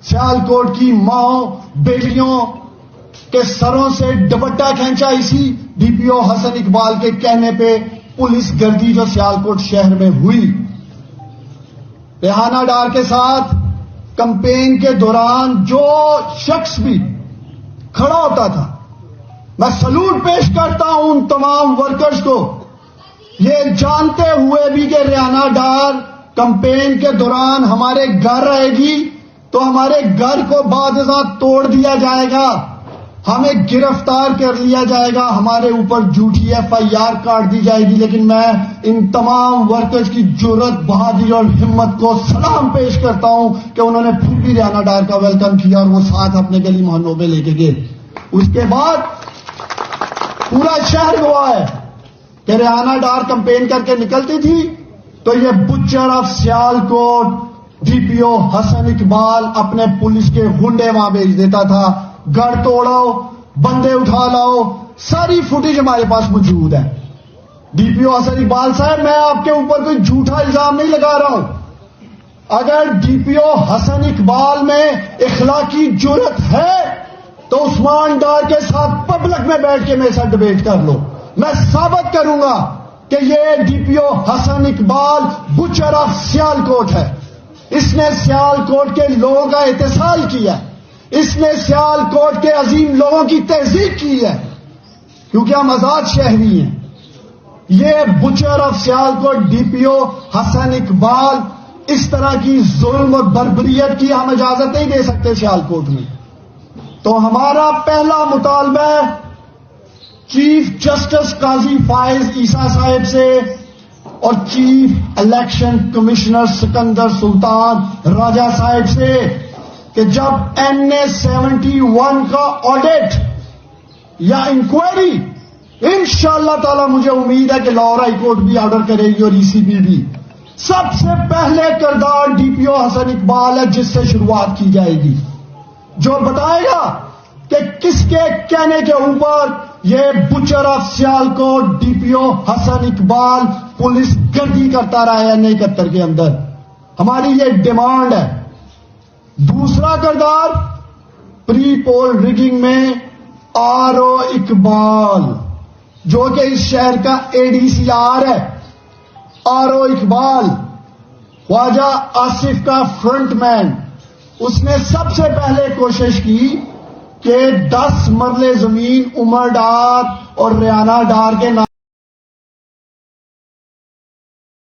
سیالکوٹ کی ماؤں بیٹیوں کے سروں سے دوپٹہ کھینچا اسی ڈی پی او حسن اقبال کے کہنے پہ پولیس گردی جو سیالکوٹ شہر میں ہوئی. ریحانہ ڈار کے ساتھ کمپین کے دوران جو شخص بھی کھڑا ہوتا تھا میں سلوٹ پیش کرتا ہوں ان تمام ورکرز کو، یہ جانتے ہوئے بھی کہ ریحانہ ڈار کمپین کے دوران ہمارے گھر آئے گی تو ہمارے گھر کو بعد ازاں توڑ دیا جائے گا، ہمیں گرفتار کر لیا جائے گا، ہمارے اوپر جھوٹی ایف آئی آر کاٹ دی جائے گی. لیکن میں ان تمام ورکرز کی جرأت، بہادری اور ہمت کو سلام پیش کرتا ہوں کہ انہوں نے پھر بھی ریحانہ ڈار کا ویلکم کیا اور وہ ساتھ اپنے گلی محلوں میں لے کے گئے. اس کے بعد پورا شہر گواہ ہے کہ ریحانہ ڈار کمپین کر کے نکلتی تھی تو یہ butcher of Sialkot D P O حسن اقبال اپنے پولیس کے گنڈے وہاں بھیج دیتا تھا. گھر توڑو، بندے اٹھا لاؤ، ساری فوٹیج ہمارے پاس موجود ہے. ڈی پی او حسن اقبال صاحب، میں آپ کے اوپر کوئی جھوٹا الزام نہیں لگا رہا ہوں. اگر ڈی پی او حسن اقبال میں اخلاقی جرأت ہے تو عثمان ڈار کے ساتھ پبلک میں بیٹھ کے میرے ساتھ ڈبیٹ کر لو. میں ثابت کروں گا کہ یہ D P O Hasan Iqbal butcher of Sialkot ہے. اس نے سیالکوٹ کے لوگوں کا اتصال کیا، اس نے سیالکوٹ کے عظیم لوگوں کی تہذیب کی ہے، کیونکہ ہم آزاد شہری ہیں. یہ butcher of Sialkot D P O حسن اقبال اس طرح کی ظلم اور بربریت کی ہم اجازت نہیں دے سکتے سیالکوٹ میں. تو ہمارا پہلا مطالبہ ہے چیف جسٹس قاضی فائز عیسیٰ صاحب سے اور چیف الیکشن کمشنر سکندر سلطان راجہ صاحب سے کہ جب NA-71 کا آڈٹ یا انکوائری انشاءاللہ تعالی مجھے امید ہے کہ لاہور ہائی کورٹ بھی آرڈر کرے گی اور ECB بھی، سب سے پہلے کردار ڈی پی او حسن اقبال ہے جس سے شروعات کی جائے گی، جو بتائے گا کہ کس کے کہنے کے اوپر یہ butcher of Sialkot D P O Hasan Iqbal police گردی کرتا رہا ہے NA-71 کے اندر. ہماری یہ ڈیمانڈ ہے. دوسرا کردار پری پول ریگنگ میں RO اقبال جو کہ اس شہر کا ADCR ہے. RO اقبال خواجہ آصف کا فرنٹ مین، اس نے سب سے پہلے کوشش کی کہ 10 مرلے زمین عمر ڈار اور ریحانہ ڈار کے نام